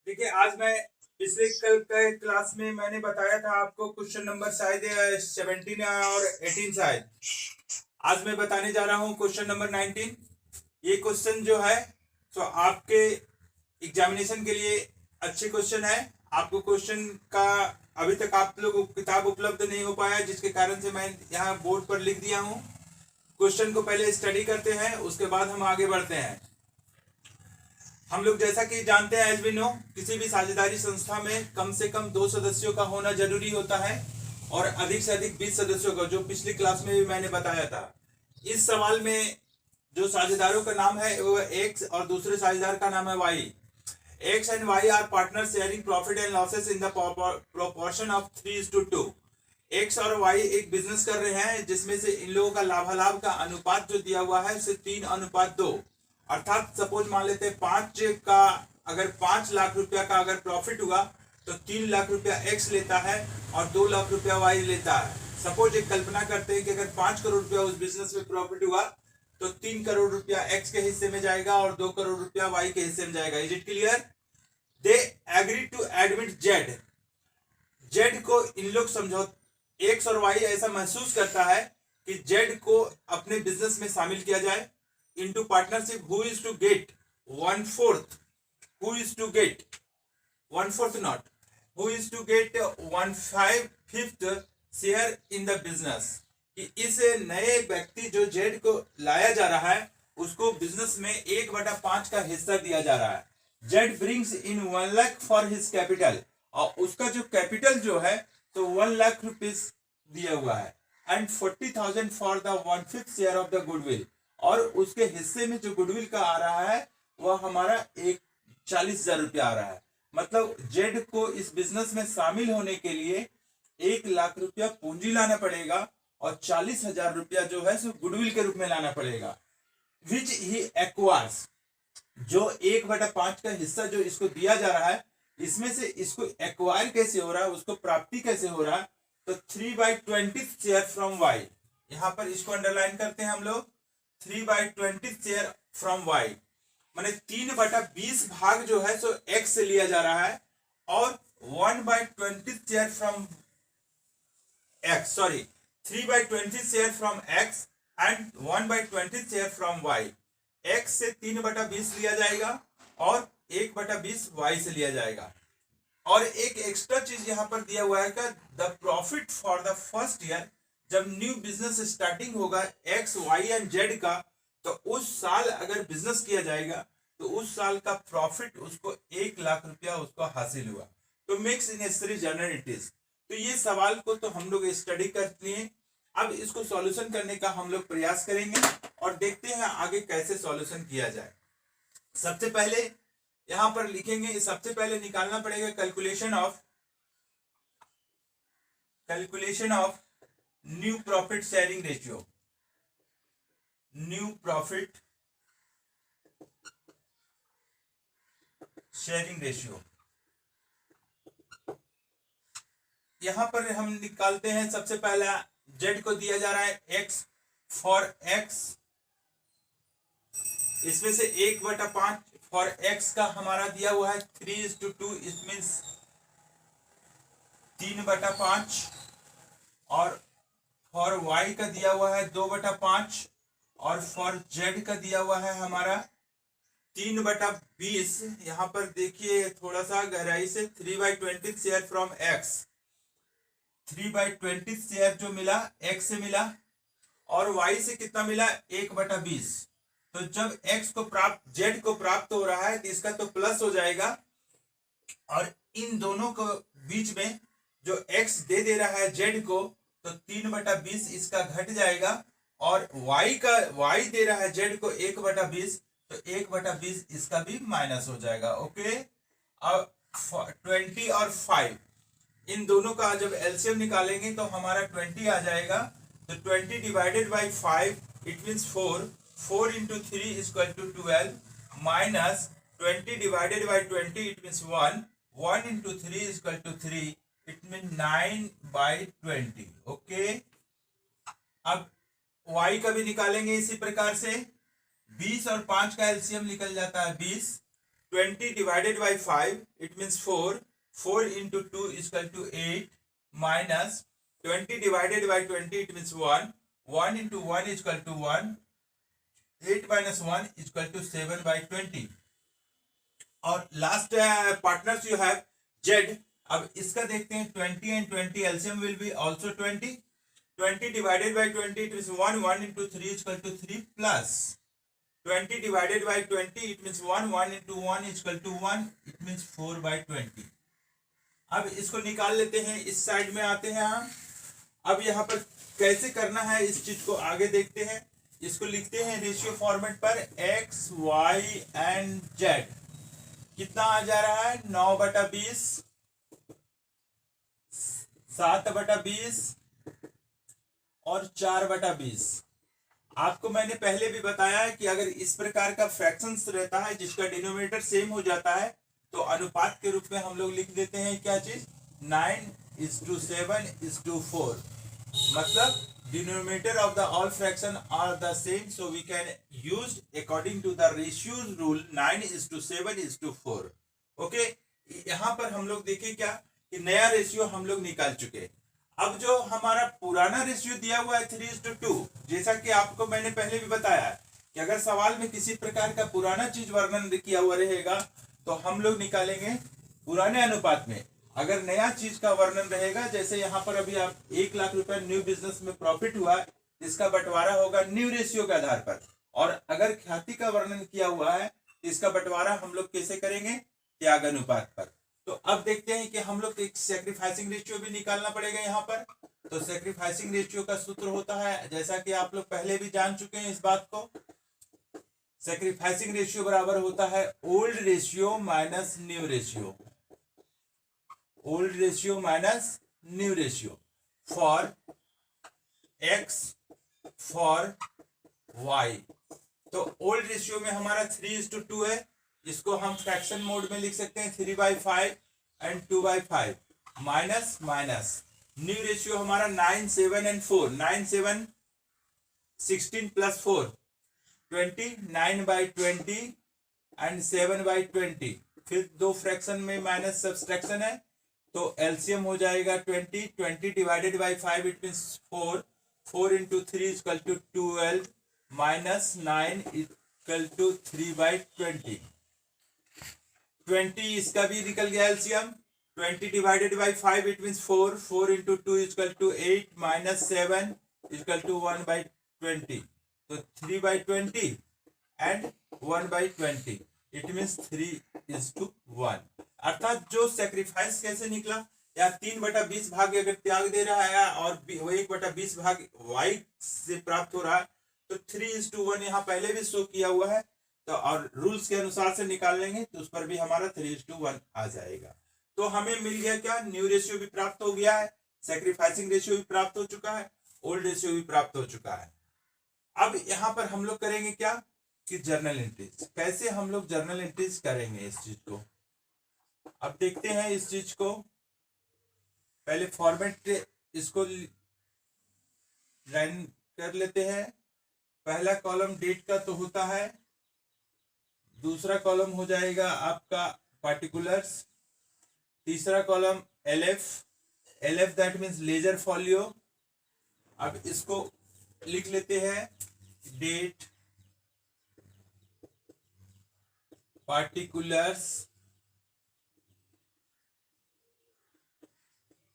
देखिए, आज मैं पिछले कल के क्लास में मैंने बताया था आपको क्वेश्चन नंबर शायद 17 और 18 शायद। आज मैं बताने जा रहा हूँ क्वेश्चन नंबर 19। ये क्वेश्चन जो है तो आपके एग्जामिनेशन के लिए अच्छे क्वेश्चन है। आपको क्वेश्चन का अभी तक आप लोगों को किताब उपलब्ध नहीं हो पाया, जिसके कारण से मैं यहाँ बोर्ड पर लिख दिया हूँ। क्वेश्चन को पहले स्टडी करते हैं, उसके बाद हम आगे बढ़ते हैं। हम लोग जैसा कि जानते हैं, एज वी नो, किसी भी साझेदारी संस्था में कम से कम 2 सदस्यों का होना जरूरी होता है और अधिक से अधिक 20 सदस्यों का, जो पिछली क्लास में भी मैंने बताया था। इस सवाल में जो साझेदारों का नाम है वो एक्स और दूसरे साझेदार का नाम है Y. X and Y are partner sharing profit and losses in the proportion of 3:2। X और वाई एक बिजनेस कर रहे हैं जिसमें से इन लोगों का लाभालाभ का अनुपात जो दिया हुआ है उसे 3:2। अर्थात सपोज मान लेते हैं 5 लाख रुपया का अगर प्रॉफिट हुआ तो 3 लाख रुपया एक्स लेता है और 2 लाख रुपया वाई लेता है। सपोज एक कल्पना करते हैं कि अगर 5 करोड़ रुपया उस बिजनेस में प्रॉफिट हुआ तो 3 करोड़ रुपया एक्स के हिस्से में जाएगा और 2 करोड़ रुपया वाई के हिस्से में जाएगा। Is it clear? They agree to admit Z. Z को इन लोग समझो, एक्स और वाई ऐसा महसूस करता है कि जेड को अपने बिजनेस में शामिल किया जाए into partnership. Who is to get 1/4? Who is to get 1/4? Not who is to get 1/5 share in the business? कि इस नए व्यक्ति जो जेड को लाया जा रहा है उसको बिजनेस में 1/5 का हिस्सा दिया जा रहा है। Z brings in 1 lakh for his capital, और उसका जो कैपिटल जो है तो 1 लाख रुपीज दिया हुआ है, and 40,000 for the 1/5 share of the goodwill, और उसके हिस्से में जो गुडविल का आ रहा है वह हमारा 40,000 रुपया आ रहा है। मतलब जेड को इस बिजनेस में शामिल होने के लिए 1 लाख रुपया पूंजी लाना पड़ेगा और 40,000 रुपया जो है सो गुडविल के रूप में लाना पड़ेगा, विच ही एक्वायर्स। जो 1/5 का हिस्सा जो इसको दिया जा रहा है, इसमें से इसको एक्वायर कैसे हो रहा है, उसको प्राप्ति कैसे हो रहा है, तो 3/20 शेयर फ्रॉम वाई। यहां पर इसको अंडरलाइन करते हैं हम लोग, 3/20 शेयर फ्रॉम वाई, माने 3/20 भाग जो है सो एक्स से लिया जा रहा है, और 1/20 share from X, sorry 3/20 share from X and 1/20 share from Y. X से 3/20 लिया जाएगा और 1/20 वाई से लिया जाएगा। और एक एक्स्ट्रा चीज यहां पर दिया हुआ है कि the profit for the first year, जब न्यू बिजनेस स्टार्टिंग होगा एक्स वाई एंड जेड का, तो उस साल अगर बिजनेस किया जाएगा तो उस साल का प्रॉफिट उसको 1 लाख रुपया उसको हासिल हुआ। तो मेक्स नेसेसरी जनरलिटीज। तो ये सवाल को तो हम लोग स्टडी कर लिए। अब इसको सॉल्यूशन करने का हम लोग प्रयास करेंगे और देखते हैं आगे कैसे सॉल्यूशन किया जाए। सबसे पहले यहां पर लिखेंगे, सबसे पहले निकालना पड़ेगा calculation of new profit sharing ratio. New profit sharing ratio यहां पर हम निकालते हैं। सबसे पहला जेड को दिया जा रहा है एक्स, फॉर एक्स इसमें से 1/5 फॉर एक्स का हमारा दिया हुआ है 3:2, इट मीन्स 3/5, और फॉर वाई का दिया हुआ है 2/5, और फॉर जेड का दिया हुआ है हमारा 3/20। यहां पर देखिए थोड़ा सा गहराई से, 3/20 शेयर फ्रॉम एक्स, 3/20 शेयर जो मिला एक्स से मिला, और वाई से कितना मिला 1/20। तो जब एक्स को प्राप्त, जेड को प्राप्त हो रहा है तो इसका तो प्लस हो जाएगा, और इन दोनों को बीच में जो एक्स दे रहा है जेड को, तो 3/20 इसका घट जाएगा, और वाई दे रहा है जेड को 1/20, तो 1/20 इसका भी माइनस हो जाएगा। ओके, अब 20 और 5 इन दोनों का जब एलसीएम निकालेंगे तो हमारा 20 आ जाएगा। तो 20 divided by 5 it means 4 into 3 is equal to 12, minus 20 divided by 20 it means 1 into 3 is equal to 3, it means 9/20। Okay, अब y का भी निकालेंगे इसी प्रकार से। 20 और 5 का एलसीएम निकल जाता है 20, 20 divided by 5, it means 4. 4 into 2 is equal to 8 minus 20 divided by 20, it means 1. 1 into 1 is equal to 1. 8 minus 1 is equal to 7 by 20. और last partners you have Z. अब इसका देखते हैं 20 and 20 LCM will be also 20. 20 divided by 20, it means 1. 1 into 3 is equal to 3 plus 20 divided by 20, it means 1. 1 into 1 is equal to 1, it means 4 by 20. अब इसको निकाल लेते हैं. इस साइड में आते हैं हम. अब यहाँ पर कैसे करना है इस चीज को आगे देखते हैं. इसको लिखते हैं रेशियो फॉर्मेट पर x, y एंड z. कितना आ जा रहा है? 9/20, 7/20 और 4/20. आपको मैंने पहले भी बताया है कि अगर इस प्रकार का फ्रैक्शंस रहता है जिसका डिनोमिनेटर सेम हो जाता है तो अनुपात के रूप में हम लोग लिख देते हैं क्या चीज? 9:7:4. मतलब denominator of the all fraction are the same, so we can use according to the ratios rule 9:7:4. Okay, यहाँ पर हम लोग देखें क्या कि नया रेशियो हम लोग निकाल चुके. अब जो हमारा पुराना रेशियो दिया हुआ है 3:2, जैसा कि आपको मैंने पहले भी बताया कि अगर सवाल में किसी प्रकार का पुराना चीज वर्णन किया हुआ रहेगा तो हम लोग निकालेंगे पुराने अनुपात में. अगर नया चीज का वर्णन रहेगा, जैसे यहाँ पर अभी आप 1 लाख रुपए न्यू बिजनेस में प्रॉफिट हुआ, इसका बंटवारा होगा न्यू रेशियो के आधार पर. और अगर ख्याति का वर्णन किया हुआ है इसका बंटवारा हम लोग कैसे करेंगे? त्याग अनुपात पर. तो अब देखते हैं कि हम लोग एक सैक्रिफाइसिंग रेशियो भी निकालना पड़ेगा यहाँ पर. तो सैक्रिफाइसिंग रेशियो का सूत्र होता है, जैसा कि आप लोग पहले भी जान चुके हैं इस बात को. सैक्रिफाइसिंग रेशियो बराबर होता है old ratio minus new ratio. Old ratio minus new ratio for x, for y. तो ओल्ड रेशियो में हमारा 3:2 है. इसको हम फ्रैक्शन मोड में लिख सकते हैं 3/5 and 2/5. Minus minus new ratio हमारा 9, 7 एंड 4. 9, 7, 16 प्लस 4 20. 9/20 एंड 7/20. फिर दो फ्रैक्शन में माइनस सब्सट्रैक्शन है तो एलसीएम हो जाएगा 20. 20 divided by 5, it means 4. 4 into 3 is equal to 12 minus 9 equal to 3/20. 20 इसका भी निकल गया LCM. 20 divided by 5, it means 4. 4 into 2 is equal to 8 minus 7 is equal to 1/20. तो 3/20 and 1/20. It means 3:1. अर्थात जो सेक्रीफाइस कैसे निकला, या 3/20 भाग अगर त्याग दे रहा है और 1/20 भाग वाई से प्राप्त हो रहा है तो 3:1 यहाँ पहले भी शो किया हुआ है. तो और रूल्स के अनुसार से निकाल लेंगे तो उस पर भी हमारा 3:1 आ जाएगा. तो हमें मिल गया क्या? न्यू रेशियो भी प्राप्त हो गया है, सेक्रीफाइसिंग रेशियो भी प्राप्त हो चुका है, ओल्ड रेशियो भी प्राप्त हो चुका है. अब यहाँ पर हम लोग करेंगे क्या कि जर्नल एंट्रीज. कैसे हम लोग जर्नल एंट्रीज करेंगे इस चीज को, अब देखते हैं इस चीज को. पहले फॉर्मेट इसको लाइन कर लेते हैं. पहला कॉलम डेट का तो होता है, दूसरा कॉलम हो जाएगा आपका पार्टिकुलर्स, तीसरा column LF. LF that means ledger folio. अब इसको लिख लेते हैं डेट, पार्टिकुलर्स.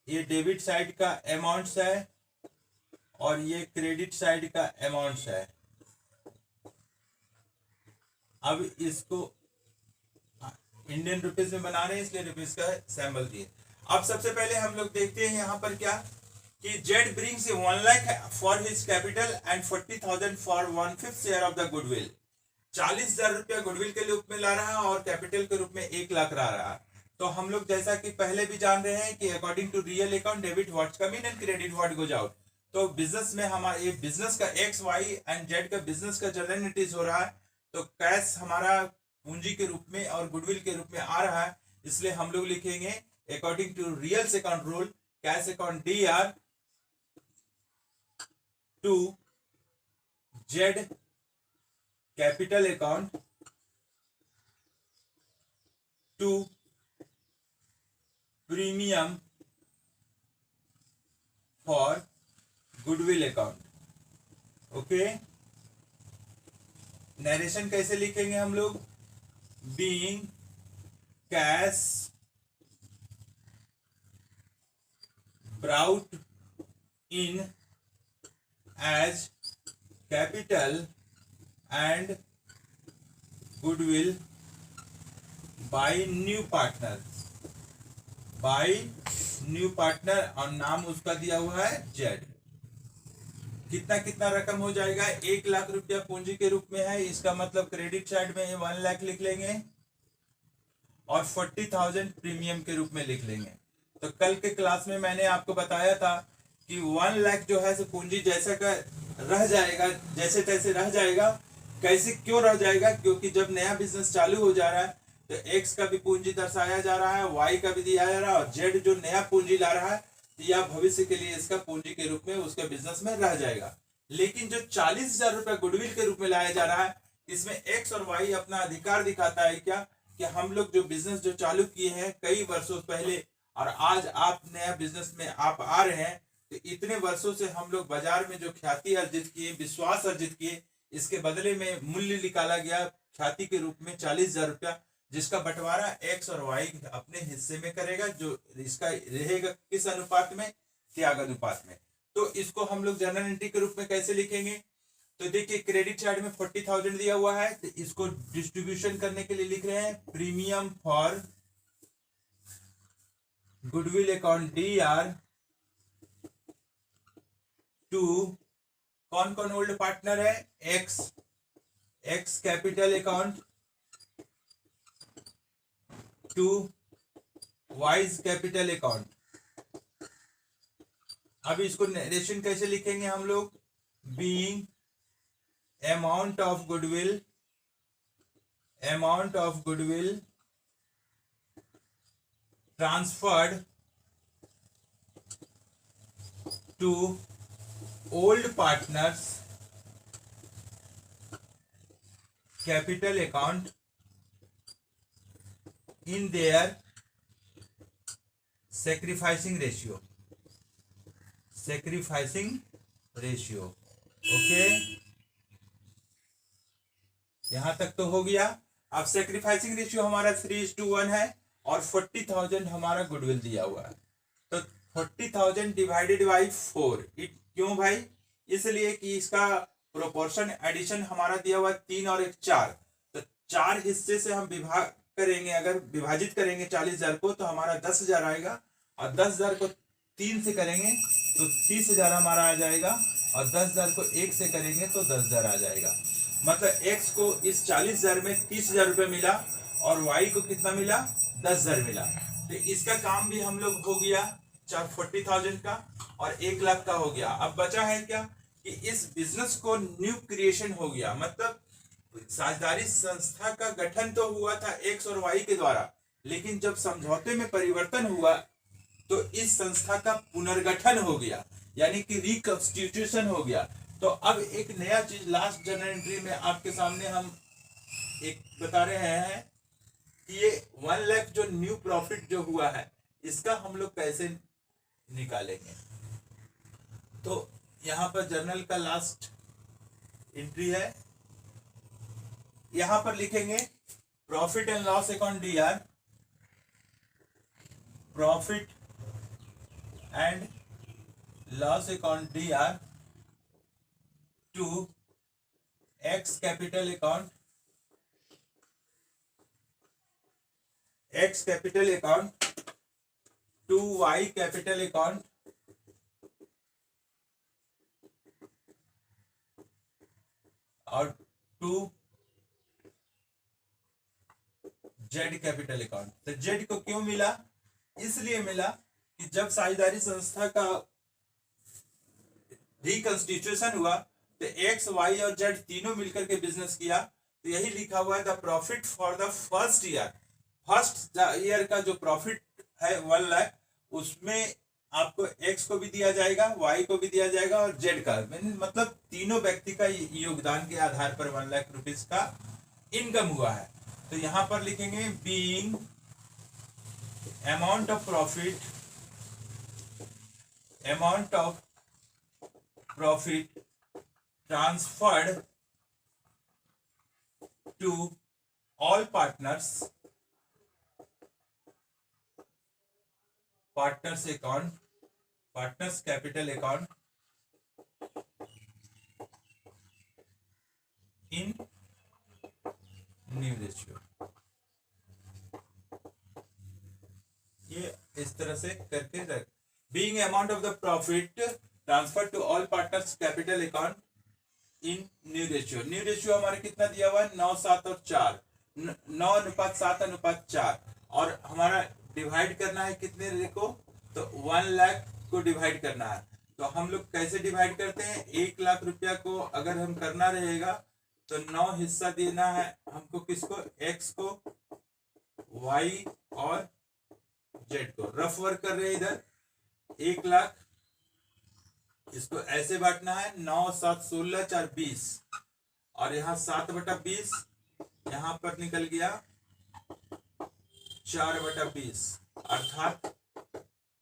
ये डेबिट साइड का अमाउंट्स है और ये क्रेडिट साइड का अमाउंट्स है. अब इसको इंडियन रुपीज में बना रहे हैं इसलिए रुपीज का सैंपल दिए. अब सबसे पहले हम लोग देखते हैं यहाँ पर क्या कि Z brings 1 lakh for his capital and 40,000 for 1/5 share of the goodwill. 40,000 रुपया गुडविल के रूप में ला रहा है और कैपिटल के रूप में 1 लाख ला रहा है. तो हम लोग जैसा कि पहले भी जान रहे हैं कि according to real account debit what come in and credit what goes out. तो बिजनेस में हमारा ये बिजनेस का एक्स, वाई एंड जेड का बिजनेस का जर्नल एंट्रीज हो रहा है. तो कैश हमारा पूंजी के रूप में और गुडविल के रूप में आ रहा है, इसलिए हम लोग लिखेंगे according to real account rule cash account DR to Z capital account to premium for goodwill account. Okay, narration कैसे लिखेंगे हम लोग? Being cash brought in as capital and goodwill by new partner, by new partner, और नाम उसका दिया हुआ है जेड। कितना कितना रकम हो जाएगा? 1,00,000 रुपया पूंजी के रूप में है, इसका मतलब क्रेडिट साइड में 1,00,000 लिख लेंगे और 40,000 प्रीमियम के रूप में लिख लेंगे। तो कल के क्लास में मैंने आपको बताया था कि 1,00,000 जो है पूंजी जैसा का रह जाएगा, जैसे तैसे रह जाएगा। कैसे, क्यों रह जाएगा? क्योंकि जब नया बिजनेस चालू हो जा रहा है तो एक्स का भी पूंजी दर्शाया जा रहा है, वाई का भी दिया जा रहा है, और जेड जो नया पूंजी ला रहा है या भविष्य के लिए इसका पूंजी के रूप में उसके बिजनेस में रह जाएगा। लेकिन जो 40,000 रुपया गुडविल के रूप में लाया जा रहा है, इसमें एक्स और वाई अपना अधिकार दिखाता है क्या कि हम लोग जो बिजनेस जो चालू किए हैं कई वर्षों पहले, और आज आप नया बिजनेस में आप आ रहे हैं, तो इतने वर्षों से हम लोग बाजार में जो ख्याति अर्जित किए, विश्वास अर्जित किए, इसके बदले में मूल्य निकाला गया ख्याति के रूप में 40,000 रुपया, जिसका बंटवारा एक्स और वाई अपने हिस्से में करेगा, जो इसका रहेगा किस अनुपात में? त्याग अनुपात में। तो इसको हम लोग जनरल एंट्री के रूप में कैसे लिखेंगे? तो देखिए, क्रेडिट साइड में 40,000 दिया हुआ है, तो इसको डिस्ट्रीब्यूशन करने के लिए लिख रहे हैं premium for goodwill account DR to कौन कौन ओल्ड पार्टनर है? X capital account to Y's capital account. अब इसको नरेशन कैसे लिखेंगे हम लोग? Being amount of goodwill transferred to old partners capital account in their sacrificing ratio। Okay, यहां तक तो हो गया। अब सैक्रिफाइसिंग रेशियो हमारा 3:1 है और 40,000 हमारा गुडविल दिया हुआ है, तो 40,000 डिवाइडेड बाई 4। क्यों भाई? इसलिए कि इसका प्रोपोर्शन एडिशन हमारा दिया हुआ 3 और 1 4, तो 4 हिस्से से हम विभाग करेंगे, अगर विभाजित करेंगे 40,000 को तो हमारा 10,000 आएगा, और 10,000 को 3 से करेंगे तो 30,000 हमारा आ जाएगा, और 10,000 को 1 से करेंगे तो 10,000 आ जाएगा। मतलब एक्स को इस 40,000 में 30,000 रुपये मिला और वाई को कितना मिला? 10,000 मिला। तो इसका काम भी हम लोग हो गया 40,000 का और 1,00,000 का हो गया। अब बचा है क्या कि इस बिजनेस को न्यू क्रिएशन हो गया, मतलब साझेदारी संस्था का गठन तो हुआ था एक्स और वाई के द्वारा, लेकिन जब समझौते में परिवर्तन हुआ तो इस संस्था का पुनर्गठन हो गया, यानी कि रिकंस्टिट्यूशन हो गया। तो अब एक नया चीज लास्ट जनरल एंट्री में आपके सामने हम एक बता रहे हैं कि ये 1,00,000 जो न्यू प्रॉफिट जो हुआ है इसका हम लोग कैसे निकालेंगे। तो यहाँ पर जर्नल का लास्ट एंट्री है, यहां पर लिखेंगे profit and loss account DR, profit and loss account DR to X capital account, to Y capital account और टू जेड कैपिटल अकाउंट। तो जेड को क्यों मिला? इसलिए मिला कि जब साझेदारी संस्था का रिकंस्टिट्यूशन हुआ तो एक्स वाई और जेड तीनों मिलकर के बिजनेस किया, तो यही लिखा हुआ है the profit for the first year का जो प्रॉफिट है 1,00,000, उसमें आपको एक्स को भी दिया जाएगा, वाई को भी दिया जाएगा और जेड का, मतलब तीनों व्यक्ति का योगदान के आधार पर 1,00,000 रुपीज का इनकम हुआ है। तो यहां पर लिखेंगे being amount of profit transferred to all partners capital account in new ratio। ये इस तरह से करके रख being amount of the profit transfer to all partners capital account in new ratio. New ratio हमारे कितना दिया हुआ है 9, 7 और 4, 9:7:4 और हमारा डिवाइड करना है कितने को, तो 1 लाख को डिवाइड करना है। तो हम लोग कैसे डिवाइड करते हैं, 1 लाख रुपया को अगर हम करना रहेगा तो 9 हिस्सा देना है हमको, किसको, एक्स को, वाई और जेड को। रफ वर्क कर रहे हैं इधर 1 लाख, इसको ऐसे बांटना है 9, 7, 16, 4, 20 और यहाँ 7/20 यहाँ पर निकल गया 4/20 अर्थात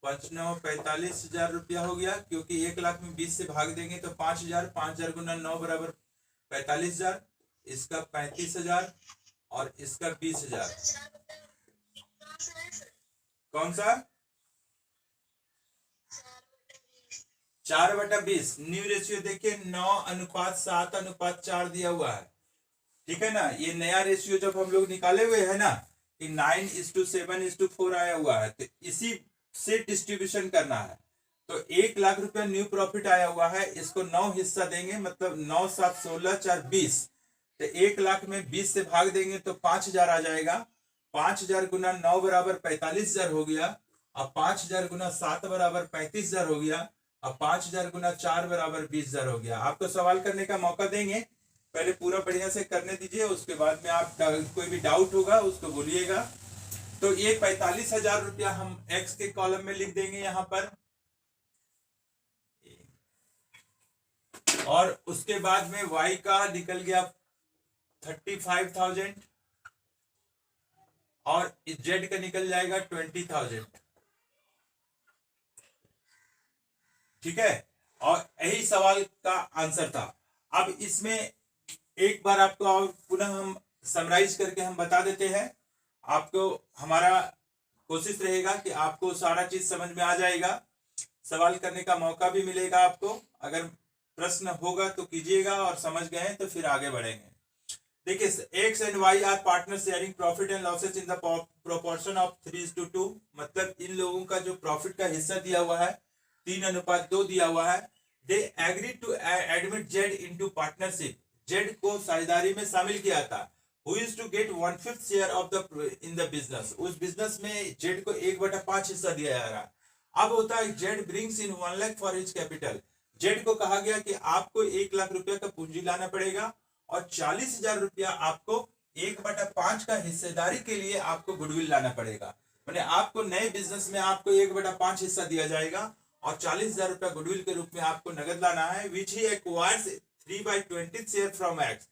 45,000 रुपया हो गया, क्योंकि 1 लाख में 20 से भाग देंगे तो 5,000, 5,000 गुना 9 बराबर 45,000, इसका 35,000 और इसका 20,000। कौन सा 4/20 न्यू रेशियो देखिए 9:7:4 दिया हुआ है, ठीक है ना। ये नया रेशियो जब हम लोग निकाले हुए है ना कि 9:7:4 आया हुआ है, तो इसी से डिस्ट्रीब्यूशन करना है। तो 1 लाख रुपया न्यू प्रॉफिट आया हुआ है, इसको 9 हिस्सा देंगे, मतलब 9, 7, 16, 4, 20। तो 1 लाख में 20 से भाग देंगे तो 5,000 आ जाएगा। 5,000 गुना 9 बराबर 45,000 हो गया। अब 5,000 गुना 7 बराबर 35,000 हो गया। अब 5,000 गुना 4 बराबर 20,000 हो गया। आपको सवाल करने का मौका देंगे, पहले पूरा बढ़िया से करने दीजिए, उसके बाद में आप कोई भी डाउट होगा उसको बोलिएगा। तो ये 45,000 रुपया हम एक्स के कॉलम में लिख देंगे यहाँ पर, और उसके बाद में वाई का निकल गया 35,000 और जेड का निकल जाएगा 20,000, ठीक है। और यही सवाल का आंसर था। अब इसमें एक बार आपको और पुनः हम समराइज करके हम बता देते हैं। आपको हमारा कोशिश रहेगा कि आपको सारा चीज समझ में आ जाएगा, सवाल करने का मौका भी मिलेगा आपको। अगर प्रश्न होगा तो कीजिएगा और समझ गए तो फिर आगे बढ़ेंगे। देखिए X and Y are partner sharing profit and losses in the proportion of 3:2, मतलब इन लोगों का जो प्रॉफिट का हिस्सा दिया हुआ है 3:2 दिया हुआ है। They agree to admit Z into partnership, Z को साझेदारी में शामिल किया था। Who is to get 1/5 share of the in the business, उस बिजनेस में जेड को 1/5 हिस्सा दिया जा रहा है। अब होता है Z brings in 1 lakh for his capital, Z को कहा गया कि आपको 1 लाख रुपया का पूंजी लाना पड़ेगा और 40,000 रुपया आपको 1/5 का हिस्सेदारी के लिए आपको गुडविल लाना पड़ेगा। मैंने आपको नए बिजनेस में आपको 1/5 हिस्सा दिया जाएगा और 40,000 रुपया गुडविल के रूप में आपको नगद लाना है। विच ही एक्वायर्स 3/20 शेयर फ्रॉम एक्स,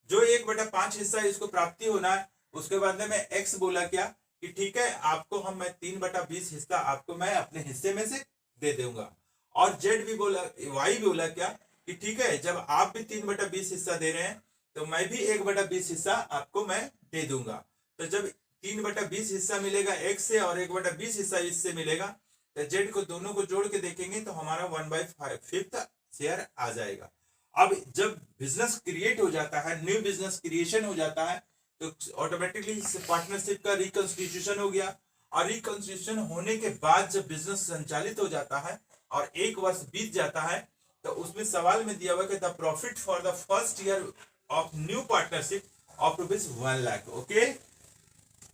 जो 1/5 हिस्सा इसको प्राप्ति होना है। उसके बाद में एक्स बोला क्या कि ठीक है आपको मैं 3/20 हिस्सा आपको मैं अपने हिस्से में से दे दूंगा। और जेड भी बोला, वाई भी बोला क्या कि ठीक है जब आप भी 3/20 हिस्सा दे रहे हैं तो मैं भी 1/20 हिस्सा आपको मैं दे दूंगा। तो जब 3/20 हिस्सा मिलेगा एक्स से और 1/20 हिस्सा इससे मिलेगा तो जेड को दोनों को जोड़ के देखेंगे तो हमारा 1/5 शेयर आ जाएगा। अब जब बिजनेस क्रिएट हो जाता है, न्यू बिजनेस क्रिएशन हो जाता है, तो ऑटोमेटिकली पार्टनरशिप का रिकंस्टिट्यूशन हो गया। और रिकंस्टिट्यूशन होने के बाद जब बिजनेस संचालित हो जाता है और 1 वर्ष बीत जाता है तो उसमें सवाल में दिया हुआ कि the profit for the first year of new partnership of ₹1 lakh. Okay,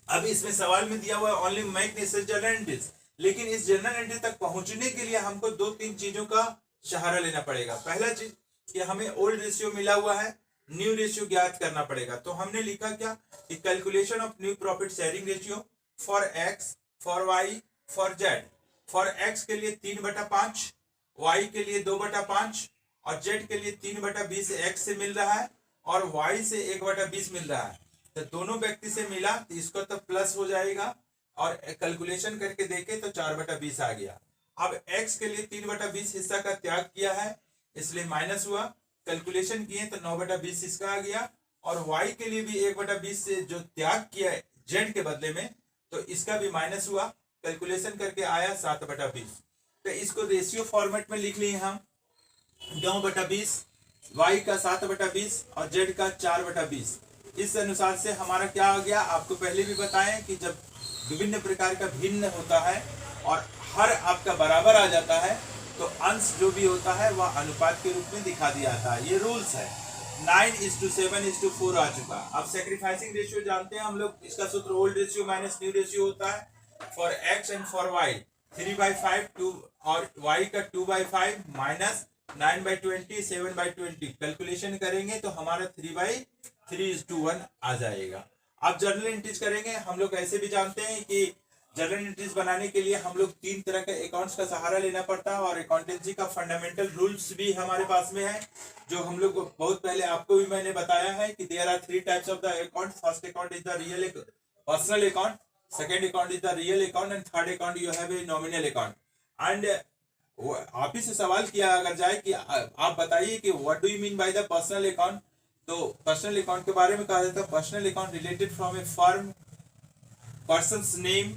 अब इसमें सवाल में दिया हुआ है only make necessary general entries, लेकिन इस जनरल एंट्री तक पहुंचने के लिए हमको 2-3 चीजों का सहारा लेना पड़ेगा। पहला चीज कि हमें ओल्ड रेशियो मिला हुआ है, न्यू रेशियो ज्ञात करना पड़ेगा। तो हमने लिखा क्या कि calculation of new profit sharing ratio for X, for Y, for Z. For X के लिए 3/5, वाई के लिए 2/5 और जेड के लिए 3/20 एक्स से मिल रहा है और वाई से 1/20 मिल रहा है। तो दोनों व्यक्ति से मिला तो इसको तो प्लस हो जाएगा और कैलकुलेशन करके देखे तो 4/20 आ गया। अब x के लिए 3/20 हिस्सा का त्याग किया है इसलिए माइनस हुआ, कैलकुलेशन किए तो 9/20 इसका आ गया, और y के लिए भी 1/20 से जो त्याग किया है z के बदले में तो इसका भी माइनस हुआ, कैलकुलेशन करके आया 7/20। तो इसको रेशियो फॉर्मेट में लिख लिए हम 9/20, y का 7/20 और z का 4/20। इस अनुसार से हमारा क्या हो गया, आपको पहले भी बताएं कि जब विभिन्न प्रकार का भिन्न होता है और हर आपका बराबर आ जाता है तो अंश जो भी होता है वह अनुपात के रूप में दिखा दिया जाता है। ये रूल्स है। 9:7:4 आ चुका। अब सेक्रीफाइसिंग रेशियो जानते हैं हम लोग, इसका सूत्र old ratio minus new ratio होता है for x and for y। 3/5 2 और y का 2/5 माइनस 9/20 7/20। कैलकुलेशन करेंगे तो हमारा 3/3:1 आ जाएगा। अब जर्नल एंट्रीज करेंगे। हम लोग ऐसे भी जानते हैं कि जर्नल एंट्रीज बनाने के लिए हम लोग 3 तरह के अकाउंट्स का सहारा लेना पड़ता है और अकाउंटेंसी का फंडामेंटल रूल्स भी हमारे पास में है, जो हम लोग बहुत पहले आपको भी मैंने बताया है कि there are 3 types of the account. First account is the real personal account, second account is the real account and third account you have a nominal account. And आप ही से सवाल किया अगर जाए कि आप बताइए कि what do you mean by the personal account, तो पर्सनल अकाउंट के बारे में कहा जाता है personal account related from A firm, person's name,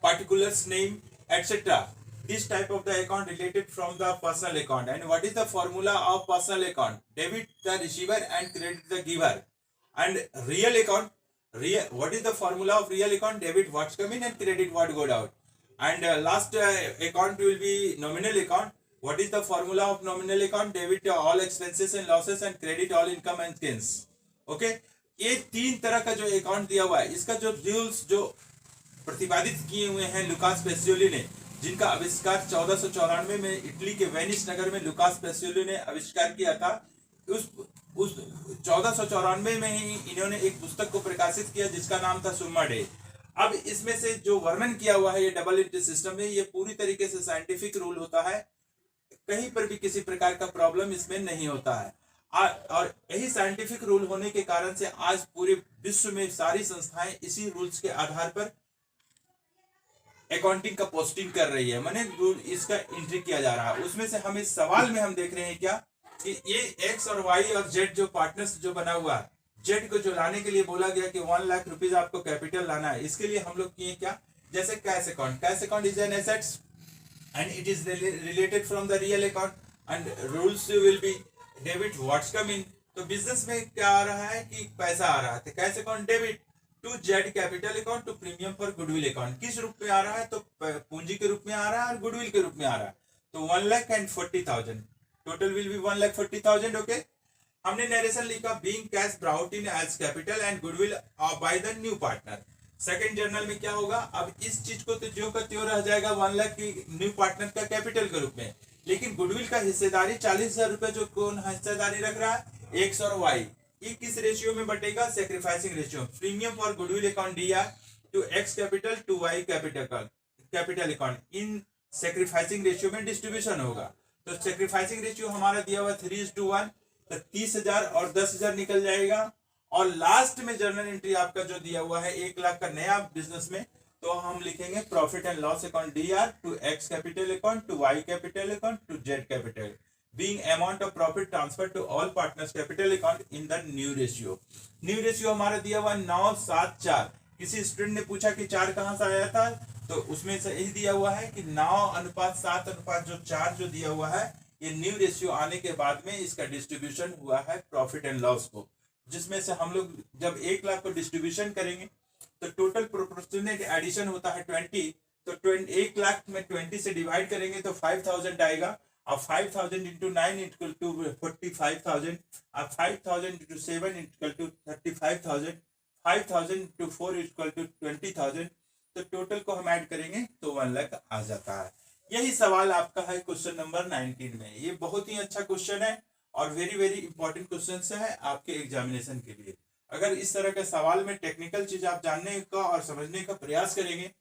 particulars name, etc. This type of the account related from the personal account. And what is the formula of personal account? Debit the receiver and credit the giver. And real account, what is the formula of real account? Debit what's coming and credit what go out. And last account will be nominal account. What is the formula of nominal account? Debit all expenses and losses and credit all income and gains. Okay. ये 3 तरह का जो account दिया हुआ है, इसका जो rules जो प्रतिपादित किए हुए हैं लुकास पेसियोली ने, जिनका आविष्कार 1494 में इटली के वेनिस नगर में लुकास पेसियोली ने आविष्कार किया था। उस 1494 में ही इन्होंने एक पुस्तक को प्रकाशित किया जिसका नाम था सुम्मा डे। अब इसमें से जो वर्णन किया हुआ है ये डबल एंट्री सिस्टम में, ये पूरी तरीके से साइंटिफिक रूल होता है, कहीं पर भी किसी प्रकार का प्रॉब्लम इसमें नहीं होता है। और यही साइंटिफिक रूल होने के कारण से आज पूरे विश्व में सारी संस्थाएं इसी रूल्स के आधार पर अकाउंटिंग का पोस्टिंग कर रही है, माने रूल इसका एंट्री किया जा रहा है। उसमें से हम इस सवाल में हम देख रहे हैं क्या कि ये एक्स और वाई और जेड जो पार्टनर्स जो बना हुआ है, जेड को जो लाने के लिए बोला गया कि 1 लाख रुपीज आपको कैपिटल लाना है, इसके लिए हम लोग किए क्या, जैसे cash account is an assets and it is related from the real account and rules will be debit what's coming. तो बिजनेस में क्या आ रहा है कि पैसा आ रहा है, तो cash account debit to Z capital account to premium for goodwill account. किस रूप में आ रहा है, तो पूंजी के रूप में आ रहा है और गुडविल के रूप में आ रहा है। तो 1,40,000 टोटल विल बी 1,40,000। ओके, हमने नरेशन लिखा being cash brought in as capital and goodwill by the new partner. Second journal में क्या होगा, अब इस चीज को तो ज्यों का त्यों रह जाएगा 1 लाख की न्यू पार्टनर का कैपिटल के रूप में, लेकिन गुडविल का हिस्सेदारी 40,000 रुपए जो कौन हिस्सेदारी रख रहा है, एक्स और वाई। ये किस रेशियो में बटेगा, sacrificing ratio. Premium for goodwill account DR to X capital to Y capital account in sacrificing ratio में डिस्ट्रीब्यूशन होगा। तो सेक्रीफाइसिंग रेशियो हमारा दिया हुआ 3:1, तो 30,000 और 10,000 निकल जाएगा। और लास्ट में जर्नल एंट्री आपका जो दिया हुआ है 1 लाख का नया बिजनेस में, तो हम लिखेंगे profit and loss account DR to X capital account to Y capital account to Z capital being amount of profit transferred to all partners capital account in the new ratio। New ratio हमारा दिया हुआ 9:7:4। किसी student ने पूछा कि 4 कहां से आया था, तो उसमें से यही दिया हुआ है कि 9:7:4 जो दिया हुआ है, ये न्यू रेशियो आने के बाद में इसका डिस्ट्रीब्यूशन हुआ है प्रॉफिट एंड लॉस को, जिसमें से हम लोग जब 1 लाख को डिस्ट्रीब्यूशन करेंगे तो टोटल प्रोपोर्शनेट एडिशन होता है 20। तो 1 लाख में 20 से डिवाइड करेंगे तो 5,000 आएगा। अब 5,000 into 9 इक्वल टू 45,000। अब 5,000 into 7 equal to 35,000। 5,000 into 4 equal to 20,000। तो टोटल को हम ऐड करेंगे तो 1 लाख आ जाता है। यही सवाल आपका है क्वेश्चन नंबर 19 में। ये बहुत ही अच्छा क्वेश्चन है और वेरी वेरी इंपॉर्टेंट क्वेश्चन है आपके एग्जामिनेशन के लिए। अगर इस तरह के सवाल में टेक्निकल चीज आप जानने का और समझने का प्रयास करेंगे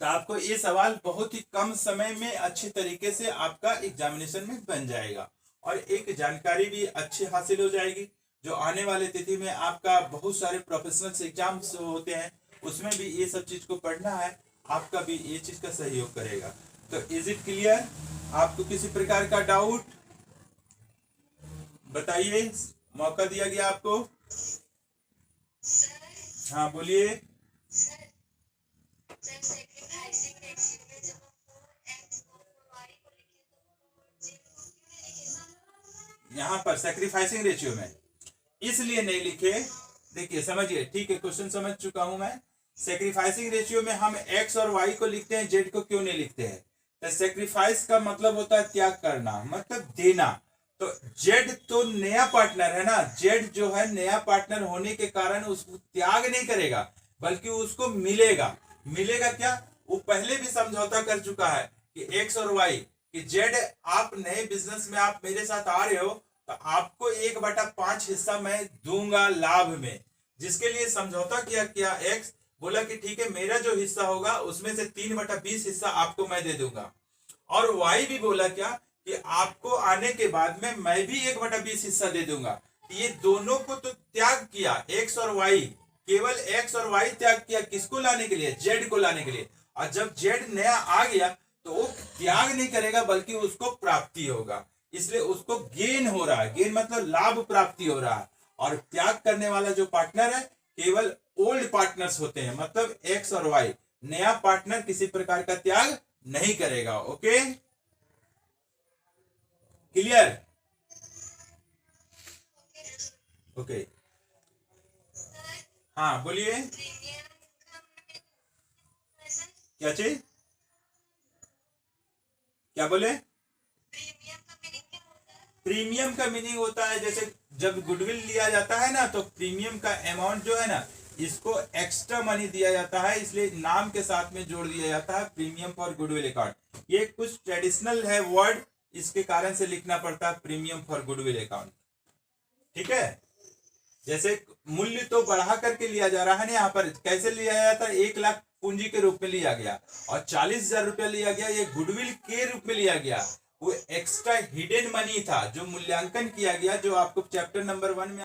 तो आपको ये सवाल बहुत ही कम समय में अच्छे तरीके से आपका एग्जामिनेशन में बन जाएगा और एक जानकारी भी अच्छी हासिल हो जाएगी। जो आने वाले तिथि में आपका बहुत सारे प्रोफेशनल्स एग्जाम्स होते हैं उसमें भी ये सब चीज को पढ़ना है, आपका भी ये चीज का सहयोग करेगा। तो इज इट क्लियर? आपको किसी प्रकार का डाउट बताइए, मौका दिया गया आपको। हाँ बोलिए। यहाँ पर सैक्रिफाइसिंग रेशियो में इसलिए नहीं लिखे, देखिए समझिए, ठीक है, क्वेश्चन समझ चुका हूं मैं। सैक्रिफाइसिंग रेशियो में हम एक्स और वाई को लिखते हैं, जेड को क्यों नहीं लिखते हैं? तो सैक्रिफाइस का मतलब होता है त्याग करना, मतलब देना। तो जेड तो नया पार्टनर है ना, जेड जो है नया पार्टनर होने के कारण उसको त्याग नहीं करेगा, बल्कि उसको मिलेगा। मिलेगा क्या? वो पहले भी समझौता कर चुका है कि एक्स और वाई, कि जेड आप नए बिजनेस में आप मेरे साथ आ रहे हो तो आपको 1/5 हिस्सा मैं दूंगा लाभ में, जिसके लिए समझौता किया। क्या एक्स बोला कि ठीक है, मेरा जो हिस्सा होगा उसमें से 3/20 हिस्सा आपको मैं दे दूंगा। और वाई भी बोला क्या कि आपको आने के बाद में मैं भी 1/20 हिस्सा दे दूंगा। ये दोनों को तो त्याग किया, एक्स और वाई, केवल एक्स और वाई त्याग किया, किसको लाने के लिए? जेड को लाने के लिए। और जब जेड नया आ गया तो वो त्याग नहीं करेगा, बल्कि उसको प्राप्ति होगा, इसलिए उसको गेन हो रहा है। गेन मतलब लाभ प्राप्ति हो रहा है। और त्याग करने वाला जो पार्टनर है केवल ओल्ड पार्टनर्स होते हैं, मतलब एक्स और वाई। नया पार्टनर किसी प्रकार का त्याग नहीं करेगा। Okay, clear? ओके, हाँ बोलिए। क्या चीज? क्या बोले? प्रीमियम का मीनिंग होता है, जैसे जब गुडविल लिया जाता है ना, तो प्रीमियम का अमाउंट जो है ना, इसको एक्स्ट्रा मनी दिया जाता है, इसलिए नाम के साथ में जोड़ दिया जाता है प्रीमियम फॉर गुडविल अकाउंट। ये कुछ ट्रेडिशनल है वर्ड, इसके कारण से लिखना पड़ता है प्रीमियम फॉर गुडविल अकाउंट। ठीक है, जैसे मूल्य तो बढ़ा करके लिया जा रहा है ना, यहाँ पर कैसे लिया जाता है? 1 लाख पूंजी के रूप में लिया गया और 40,000 रुपया लिया गया, ये गुडविल के रूप में लिया गया। वो एक्स्ट्रा हिडन मनी था जो मूल्यांकन किया गया, जो आपको चैप्टर नंबर 1 में